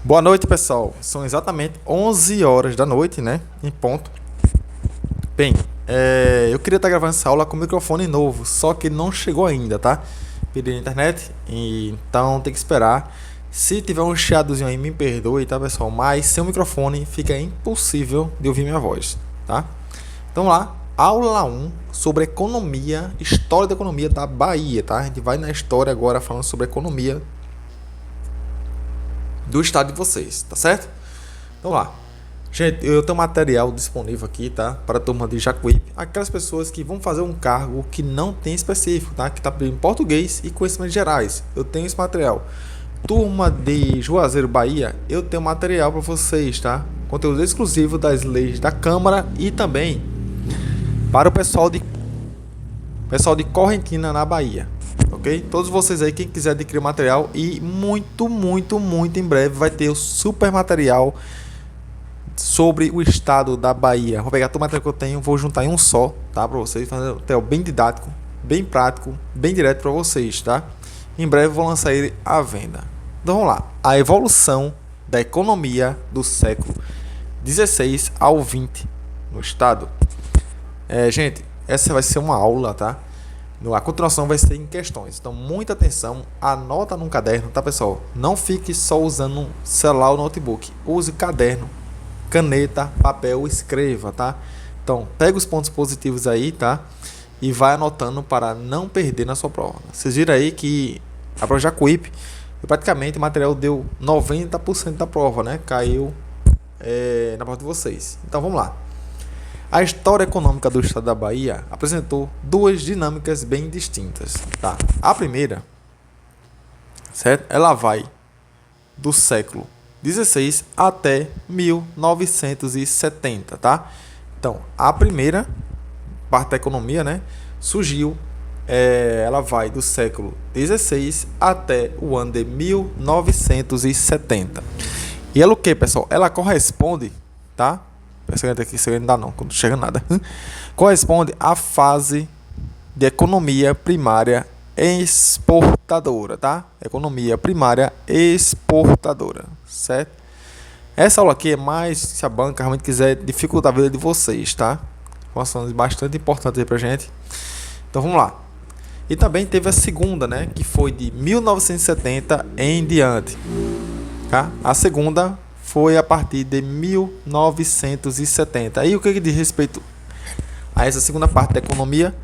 Boa noite, pessoal. São exatamente 11 horas da noite, né? Em ponto. Bem, eu queria estar gravando essa aula com microfone novo, só que não chegou ainda, tá? Pedi na internet, então tem que esperar. Se tiver um chiadozinho aí, me perdoe, tá, pessoal? Mas sem o microfone fica impossível de ouvir minha voz, tá? Então lá, aula 1 sobre economia, história da economia da Bahia, tá? A gente vai na história agora falando sobre economia do estado de vocês, tá certo? Então lá. Gente, eu tenho material disponível aqui, tá? Para a turma de Jacuípe. Aquelas pessoas que vão fazer um cargo que não tem específico, tá? Que tá pedindo português e conhecimentos gerais. Eu tenho esse material. Turma de Juazeiro, Bahia, eu tenho material para vocês, tá? Conteúdo exclusivo das leis da Câmara e também para o pessoal de Correntina, na Bahia. Ok? Todos vocês aí, quem quiser adquirir o material, e muito em breve vai ter o super material sobre o estado da Bahia. Vou pegar todo o material que eu tenho, vou juntar em um só, tá? Para vocês, fazer um material bem didático, bem prático, bem direto para vocês, tá? Em breve vou lançar ele à venda. Então vamos lá. A evolução da economia do século 16 ao 20 no estado. Gente, essa vai ser uma aula, tá? A continuação vai ser em questões. Então, muita atenção, anota num caderno, tá, pessoal? Não fique só usando celular ou notebook. Use caderno, caneta, papel, escreva, tá? Então, pega os pontos positivos aí, tá? E vai anotando para não perder na sua prova. Vocês viram aí que a prova Jacuípe, praticamente o material deu 90% da prova, né? Caiu na prova de vocês. Então, vamos lá. A história econômica do estado da Bahia apresentou duas dinâmicas bem distintas, tá? A primeira, certo? Ela vai do século 16 até 1970, tá? Então, a primeira parte da economia, né, surgiu, ela vai do século 16 até o ano de 1970. E ela o que, pessoal? Ela corresponde, tá? Aqui, isso ainda não, quando chega nada. Corresponde à fase de economia primária exportadora, tá? Economia primária exportadora, certo? Essa aula aqui é mais, se a banca realmente quiser dificultar a vida de vocês, tá? Informações bastante importantes aí pra gente. Então vamos lá. E também teve a segunda, né? Que foi de 1970 em diante, tá? A segunda foi a partir de 1970. Aí o que diz respeito a essa segunda parte da economia?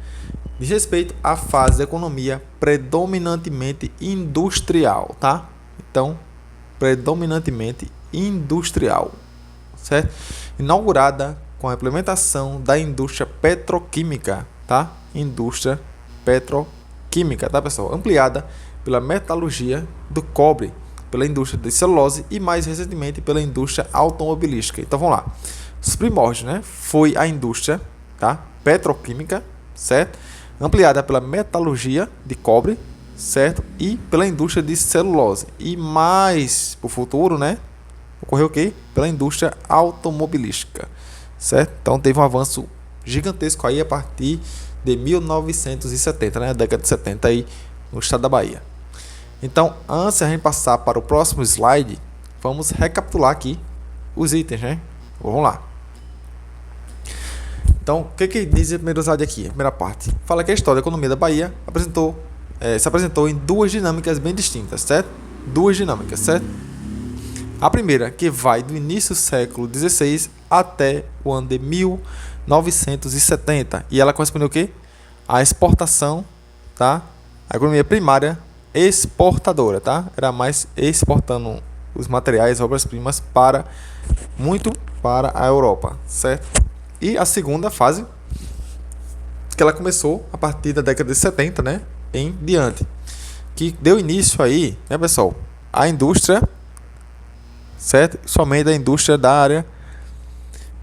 Diz respeito à fase da economia predominantemente industrial, tá? Então, predominantemente industrial, certo? Inaugurada com a implementação da indústria petroquímica, tá? Indústria petroquímica, tá, pessoal? Ampliada pela metalurgia do cobre, pela indústria de celulose e mais recentemente pela indústria automobilística. Então vamos lá. Os primórdios, né? Foi a indústria, tá? Petroquímica, certo? Ampliada pela metalurgia de cobre, certo? E pela indústria de celulose. E mais para o futuro, né? Ocorreu o quê? Pela indústria automobilística, certo? Então teve um avanço gigantesco aí a partir de 1970, né? Década de 70 aí no estado da Bahia. Então, antes de a gente passar para o próximo slide, vamos recapitular aqui os itens, né? Vamos lá. Então, o que diz a primeira slide aqui? A primeira parte. Fala que a história da economia da Bahia se apresentou em duas dinâmicas bem distintas, certo? Duas dinâmicas, certo? A primeira, que vai do início do século XVI até o ano de 1970. E ela corresponde ao quê? A exportação, tá? A economia primária exportadora, tá? Era mais exportando os materiais, obras-primas muito para a Europa, certo? E a segunda fase, que ela começou a partir da década de 70, né, em diante, que deu início aí, né, pessoal, a indústria, certo? Somente a indústria da área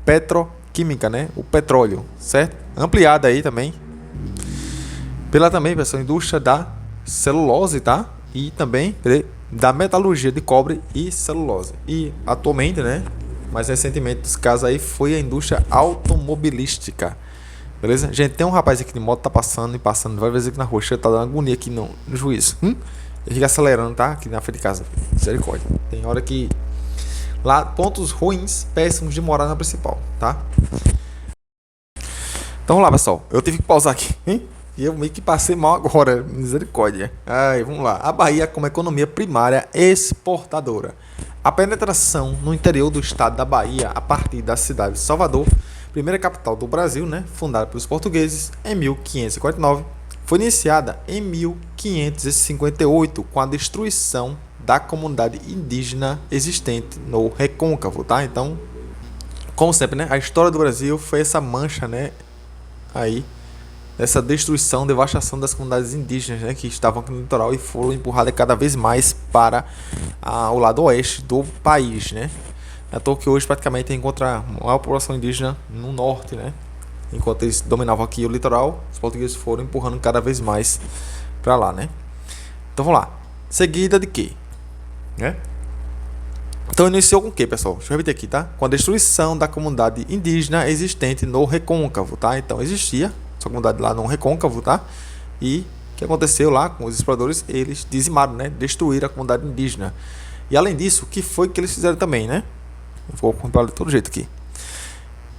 petroquímica, né, o petróleo, certo? Ampliada aí também pela pessoal, indústria da celulose, tá? E também da metalurgia de cobre e celulose. E atualmente, né, mais recentemente, os casos aí foi a indústria automobilística. Beleza? Gente, tem um rapaz aqui de moto, tá passando, várias vezes aqui na rua, tá dando agonia aqui no juízo. Ele fica acelerando, tá? Aqui na frente de casa. Misericórdia. Tem hora que Lá, pontos ruins, péssimos de morar na principal, tá? Então vamos lá, pessoal. Eu tive que pausar aqui, hein? E eu meio que passei mal agora, misericórdia. Aí, vamos lá. A Bahia como economia primária exportadora. A penetração no interior do estado da Bahia, a partir da cidade de Salvador, primeira capital do Brasil, né, fundada pelos portugueses em 1549, foi iniciada em 1558 com a destruição da comunidade indígena existente no Recôncavo, tá? Então, como sempre, né, a história do Brasil foi essa mancha, né, aí essa destruição, devastação das comunidades indígenas, né, que estavam aqui no litoral e foram empurradas cada vez mais para o lado oeste do país, né? É à toa que hoje praticamente encontra a maior população indígena no norte, né? Enquanto eles dominavam aqui o litoral, os portugueses foram empurrando cada vez mais para lá, né? Então vamos lá. Seguida de quê? Né? Então iniciou com o que, pessoal? Deixa eu repetir aqui, tá? Com a destruição da comunidade indígena existente no Recôncavo, tá? Então existia essa comunidade lá no Recôncavo, tá? E o que aconteceu lá com os exploradores? Eles dizimaram, né? Destruíram a comunidade indígena. E além disso, o que foi que eles fizeram também, né? Eu vou contar de todo jeito aqui.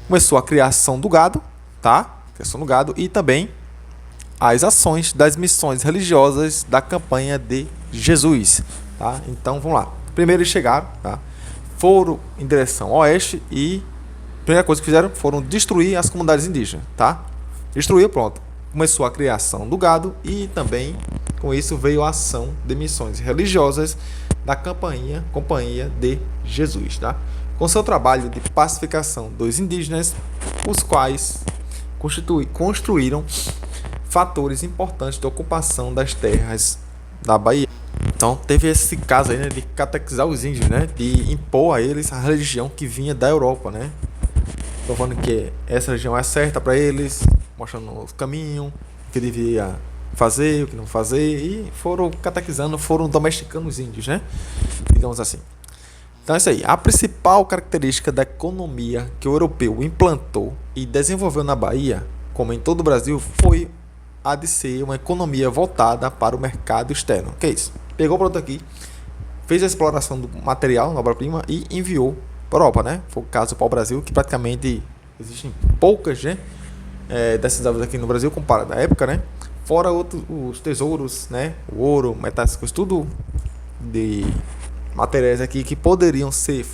Começou a criação do gado, tá? Criação do gado e também as ações das missões religiosas da campanha de Jesus, tá? Então vamos lá. Primeiro eles chegaram, tá? Foram em direção ao oeste e a primeira coisa que fizeram foram destruir as comunidades indígenas, tá? Destruiu, pronto. Começou a criação do gado e também com isso veio a ação de missões religiosas da Companhia de Jesus, tá? Com seu trabalho de pacificação dos indígenas, os quais construíram fatores importantes de ocupação das terras da Bahia. Então teve esse caso aí, né, de catequizar os índios, né, de impor a eles a religião que vinha da Europa, né? Tô falando que essa religião é certa para eles, mostrando o caminho, o que devia fazer, o que não fazer, e foram catequizando, foram domesticando os índios, né? Digamos assim. Então é isso aí. A principal característica da economia que o europeu implantou e desenvolveu na Bahia, como em todo o Brasil, foi a de ser uma economia voltada para o mercado externo. O que é isso? Pegou o produto aqui, fez a exploração do material, na obra-prima, e enviou para a Europa, né? Foi o caso do pau-brasil, que praticamente existem poucas, né, dessas aves aqui no Brasil, comparado à época, né? Fora os tesouros, né? O ouro, metais, tudo de materiais aqui que poderiam se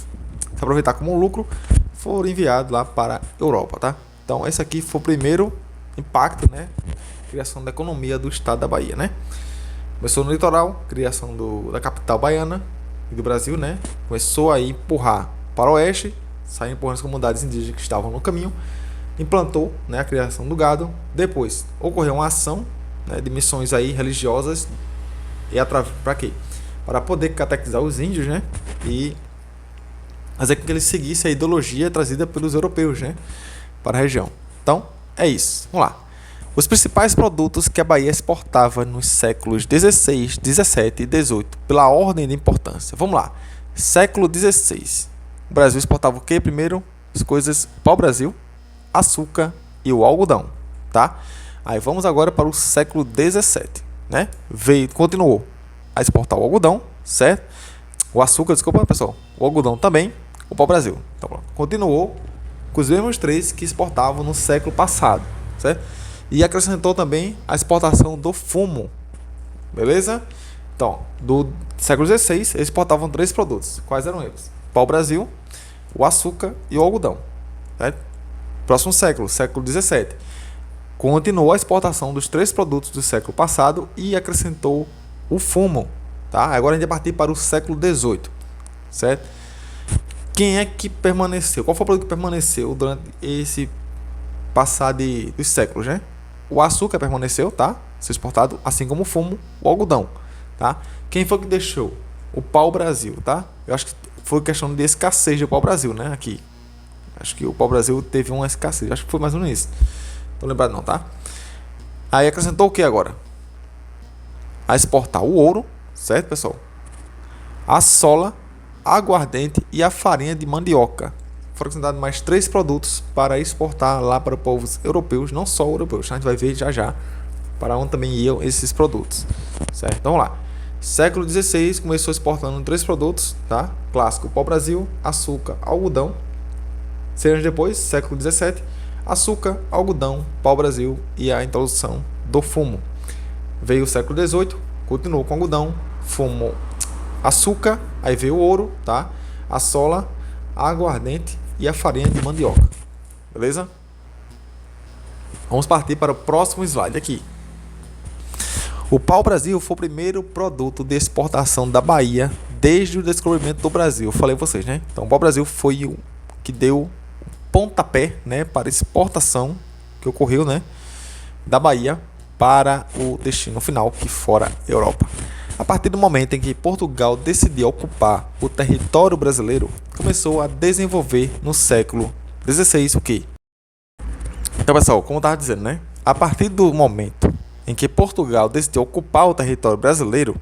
aproveitar como lucro, foram enviados lá para a Europa, tá? Então esse aqui foi o primeiro impacto, né? Criação da economia do estado da Bahia, né? Começou no litoral, criação da capital baiana e do Brasil, né? Começou a empurrar para o oeste, saiu empurrando as comunidades indígenas que estavam no caminho, implantou, né, a criação do gado. Depois ocorreu uma ação, né, de missões aí religiosas e para quê? Para poder catequizar os índios, né? E fazer com que eles seguissem a ideologia trazida pelos europeus, né, para a região. Então é isso. Vamos lá. Os principais produtos que a Bahia exportava nos séculos 16, 17 e 18, pela ordem de importância. Vamos lá. Século 16. O Brasil exportava o que primeiro? As coisas pau-brasil, açúcar e o algodão, tá? Aí vamos agora para o século 17, né? Continuou a exportar o algodão, certo? O açúcar, desculpa, pessoal. O algodão também, o pau-brasil. Então, continuou com os mesmos três que exportavam no século passado, certo? E acrescentou também a exportação do fumo, beleza? Então, do século XVI, eles exportavam três produtos. Quais eram eles? Pau-brasil, o açúcar e o algodão, certo? Próximo século, século XVII, continuou a exportação dos três produtos do século passado e acrescentou o fumo, tá? Agora a gente vai partir para o século XVIII, certo? Quem é que permaneceu? Qual foi o produto que permaneceu durante esse passar dos séculos, né? O açúcar permaneceu, tá? Ser exportado, assim como o fumo, o algodão, tá? Quem foi que deixou? O pau-brasil, tá? Eu acho que foi questão de escassez do pau-brasil, né? Aqui. Acho que o pau-brasil teve uma escassez. Acho que foi mais ou menos isso. Tô lembrado não, tá? Aí acrescentou o que agora? A exportar o ouro, certo, pessoal? A sola, a aguardente e a farinha de mandioca. Foram acrescentados mais três produtos para exportar lá para os povos europeus, não só europeus. A gente vai ver já para onde também iam esses produtos, certo? Então vamos lá. Século XVI começou exportando 3 produtos, tá? Clássico, pau-brasil, açúcar, algodão. 6 anos depois, século XVII, açúcar, algodão, pau-brasil e a introdução do fumo. Veio o século XVIII, continuou com algodão, fumo, açúcar, aí veio o ouro, tá? A sola, a aguardente e a farinha de mandioca. Beleza? Vamos partir para o próximo slide aqui. O pau-brasil foi o primeiro produto de exportação da Bahia desde o descobrimento do Brasil. Eu falei a vocês, né? Então, o pau-brasil foi o que deu o pontapé, né, para exportação que ocorreu, né, da Bahia para o destino final, que fora Europa. A partir do momento em que Portugal decidiu ocupar o território brasileiro, começou a desenvolver no século XVI o quê? Então, pessoal, como eu estava dizendo, né? A partir do momento em que Portugal decidiu ocupar o território brasileiro,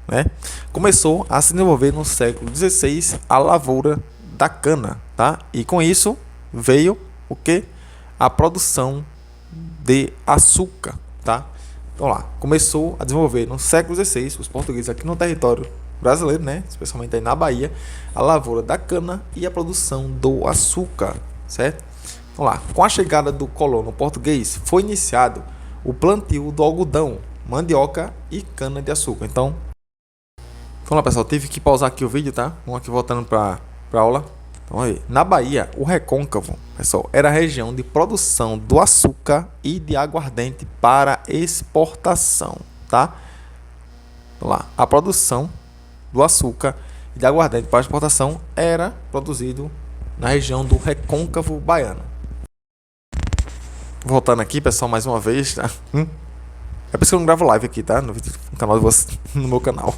né, começou a se desenvolver no século XVI a lavoura da cana, tá? E com isso veio o que? A produção de açúcar, tá? Então lá, começou a desenvolver no século XVI, os portugueses aqui no território brasileiro, né, especialmente aí na Bahia, a lavoura da cana e a produção do açúcar, certo? Então lá, com a chegada do colono português, foi iniciado o plantio do algodão, mandioca e cana de açúcar. Então, vamos lá, pessoal, tive que pausar aqui o vídeo, tá? Vamos aqui voltando para a aula. Então, aí, na Bahia, o Recôncavo, pessoal, era a região de produção do açúcar e de aguardente para exportação, tá? Então, lá, a produção do açúcar e de aguardente para exportação era produzido na região do Recôncavo baiano. Voltando aqui, pessoal, mais uma vez, tá? É por isso que eu não gravo live aqui, tá? No canal de vocês, no meu canal.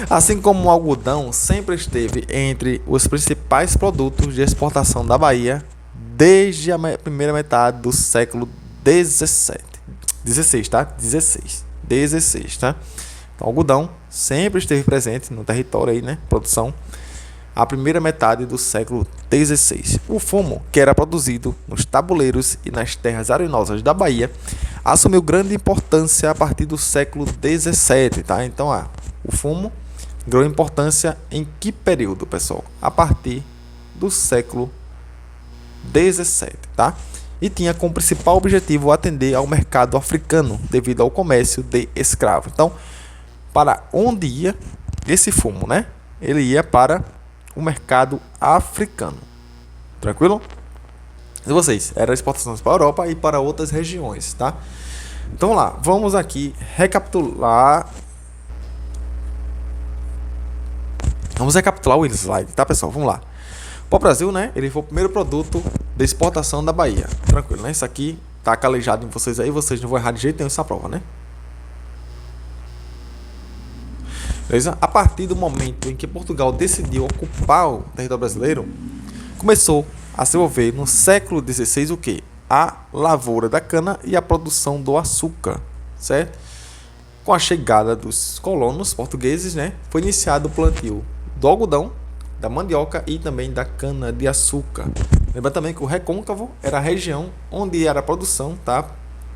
Assim como o algodão sempre esteve entre os principais produtos de exportação da Bahia desde a primeira metade do século XVI, tá? 16, tá? Então, o algodão sempre esteve presente no território aí, né? Produção. A primeira metade do século XVI. O fumo, que era produzido nos tabuleiros e nas terras arenosas da Bahia, assumiu grande importância a partir do século XVII, tá? Então, o fumo ganhou importância em que período, pessoal? A partir do século XVII, tá? E tinha como principal objetivo atender ao mercado africano devido ao comércio de escravos. Então, para onde ia esse fumo, né? Ele ia para o mercado africano. Tranquilo? E vocês, eram exportações para a Europa e para outras regiões, tá? Então lá, vamos aqui recapitular. Vamos recapitular o slide, tá, pessoal? Vamos lá. O pau-brasil, né? Ele foi o primeiro produto de exportação da Bahia. Tranquilo, né? Isso aqui tá calejado em vocês aí, vocês não vão errar de jeito nenhum essa prova, né? Beleza? A partir do momento em que Portugal decidiu ocupar o território brasileiro, começou a se desenvolver no século XVI o quê? A lavoura da cana e a produção do açúcar, certo? Com a chegada dos colonos portugueses, né, foi iniciado o plantio do algodão, da mandioca e também da cana de açúcar. Lembra também que o Recôncavo era a região onde era a produção, tá,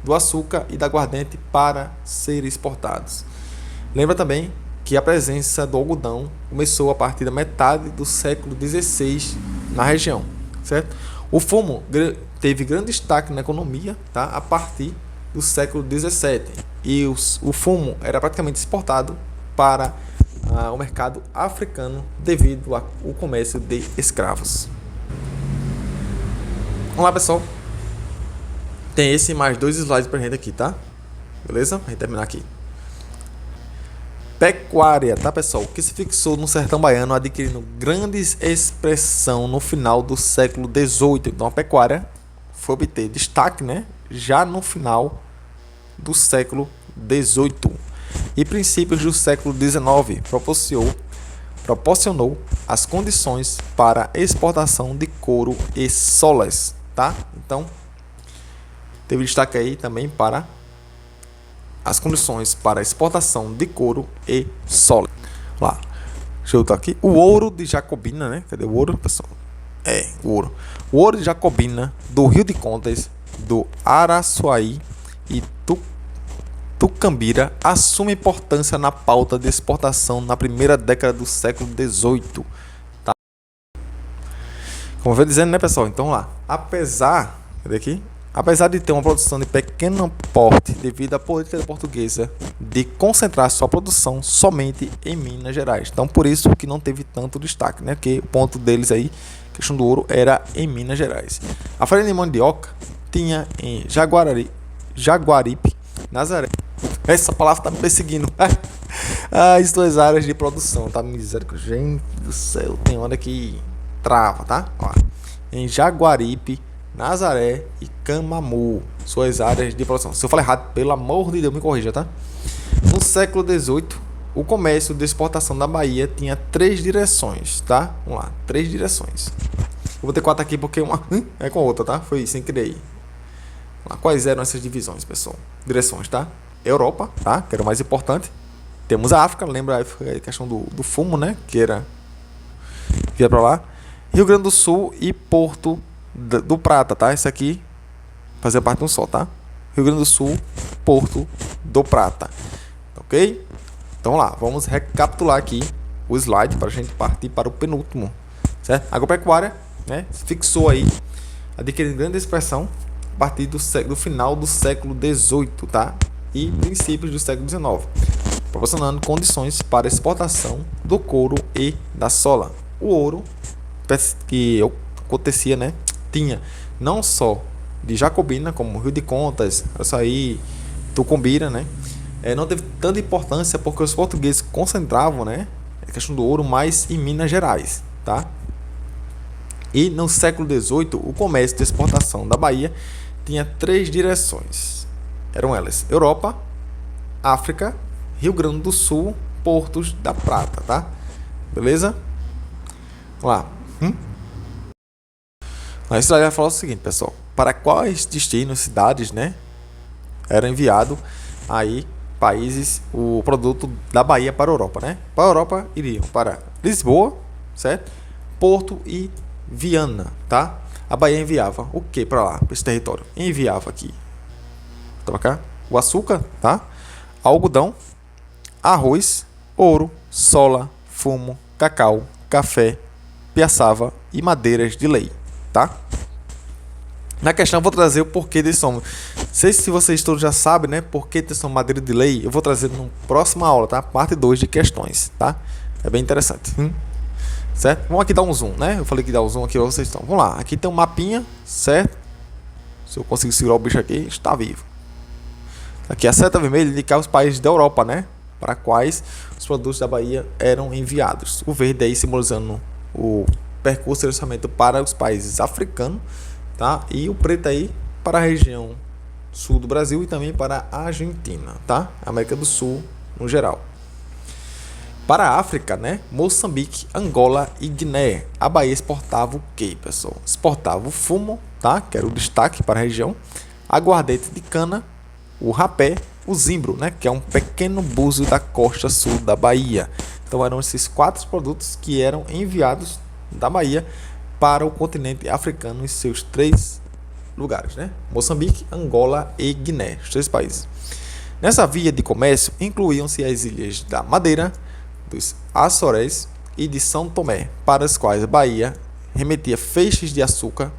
do açúcar e da aguardente para serem exportados. Lembra também que a presença do algodão começou a partir da metade do século XVI na região, certo? O fumo teve grande destaque na economia, tá? A partir do século XVII, e o fumo era praticamente exportado para o mercado africano devido ao comércio de escravos. Vamos lá, pessoal. Tem esse e mais 2 slides pra gente aqui, tá? Beleza? Pra gente terminar aqui. Pecuária, tá, pessoal? Que se fixou no sertão baiano, adquirindo grande expressão no final do século XVIII. Então, a pecuária foi obter destaque, né, já no final do século XVIII e princípios do século XIX, proporcionou as condições para exportação de couro e solas, tá? Então, teve destaque aí também para as condições para exportação de couro e sola. Lá, deixa eu botar aqui. O ouro de Jacobina, né? Cadê o ouro, pessoal? O ouro. O ouro de Jacobina, do Rio de Contas, do Araçuaí e Tucambira assume importância na pauta de exportação na primeira década do século XVIII. Tá? Como eu vou dizendo, né, pessoal? Então, lá, apesar de ter uma produção de pequeno porte devido à política portuguesa de concentrar sua produção somente em Minas Gerais. Então, por isso que não teve tanto destaque, né? Porque o ponto deles aí, questão do ouro, era em Minas Gerais. A farinha de mandioca tinha em Jaguaripe, Nazaré. Essa palavra tá me perseguindo. As duas áreas de produção, tá? Misericórdia. Gente do céu, tem hora que trava, tá? Ó, em Jaguaripe, Nazaré e Camamu, suas áreas de produção. Se eu falei errado, pelo amor de Deus, me corrija, tá? No século XVIII, o comércio de exportação da Bahia tinha 3 direções, tá? Vamos lá, 3 direções. Eu vou ter 4 aqui porque uma é com a outra, tá? Foi sem querer. Quais eram essas divisões, pessoal? Direções, tá? Europa, tá? Que era o mais importante. Temos a África, lembra a questão do fumo, né? Que era via para lá. Rio Grande do Sul e Porto do Prata, tá? Esse aqui fazia parte de um só, tá? Rio Grande do Sul, Porto do Prata. Ok? Então lá, vamos recapitular aqui o slide para a gente partir para o penúltimo, certo? Agropecuária, né? Fixou aí, adquirindo grande expressão a partir do final do século XVIII, tá? E princípios do século XIX, proporcionando condições para exportação do couro e da sola. O ouro que acontecia, né? Tinha não só de Jacobina, como Rio de Contas, Açaí, Tucumbira, né? Não teve tanta importância porque os portugueses concentravam, né, a questão do ouro mais em Minas Gerais, tá? E no século XVIII, o comércio de exportação da Bahia tinha 3 direções. Eram elas Europa, África, Rio Grande do Sul, Portos da Prata, tá? Beleza? Vamos lá. A história vai falar o seguinte, pessoal. Para quais destinos, cidades, né, era enviado aí países o produto da Bahia para a Europa, né? Para a Europa iriam para Lisboa, certo? Porto e Viana, tá? A Bahia enviava o que para lá, para esse território? Enviava aqui, tá cá, o açúcar, tá? Algodão, arroz, ouro, sola, fumo, cacau, café, piaçava e madeiras de lei, tá? Na questão eu vou trazer o porquê desse som. Não sei se vocês todos já sabem, né? Por que são madeira de lei. Eu vou trazer na próxima aula, tá? Parte 2 de questões, tá? É bem interessante. Certo? Vamos aqui dar um zoom, né? Eu falei que dar um zoom aqui pra vocês. Então, vamos lá. Aqui tem um mapinha, certo? Se eu conseguir segurar o bicho aqui, está vivo. Aqui a seta vermelha indica os países da Europa, né? Para quais os produtos da Bahia eram enviados. O verde aí simbolizando o percurso de orçamento para os países africanos, tá? E o preto aí para a região sul do Brasil e também para a Argentina, tá? América do Sul no geral. Para a África, né? Moçambique, Angola e Guiné. A Bahia exportava o que, pessoal? Exportava o fumo, tá? Que era o destaque para a região. Aguardente de cana, o rapé, o zimbro, né? Que é um pequeno búzio da costa sul da Bahia. Então eram esses 4 produtos que eram enviados da Bahia para o continente africano em seus 3 lugares, né? Moçambique, Angola e Guiné, os 3 países. Nessa via de comércio incluíam-se as ilhas da Madeira, dos Açores e de São Tomé, para as quais a Bahia remetia feixes de açúcar,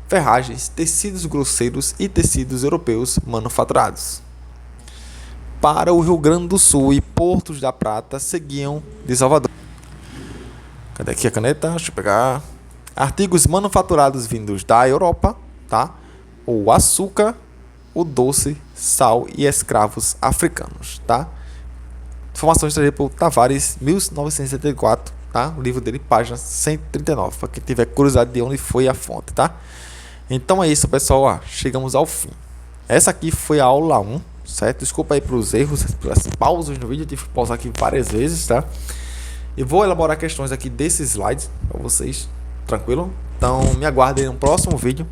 ferragens, tecidos grosseiros e tecidos europeus manufaturados. Para o Rio Grande do Sul e Portos da Prata seguiam de Salvador. Cadê aqui a caneta? Deixa eu pegar. Artigos manufaturados vindos da Europa, tá? O açúcar, o doce, sal e escravos africanos, tá? Informações trazidas por Tavares, 1974, tá? O livro dele, página 139, para quem tiver curiosidade de onde foi a fonte, tá? Então é isso, pessoal, ó, chegamos ao fim. Essa aqui foi a aula 1, certo? Desculpa aí pelos erros, pelas pausas no vídeo, eu tive que pausar aqui várias vezes, tá? E vou elaborar questões aqui desses slides para vocês, tranquilo? Então me aguardem no próximo vídeo.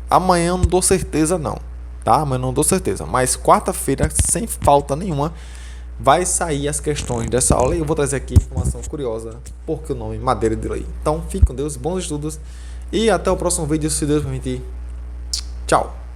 Amanhã eu não dou certeza não, tá? Amanhã eu não dou certeza, mas quarta-feira, sem falta nenhuma, vai sair as questões dessa aula e eu vou trazer aqui informação curiosa, porque o nome Madeira de Lei. Então fique com Deus, bons estudos e até o próximo vídeo, se Deus permitir. Tchau!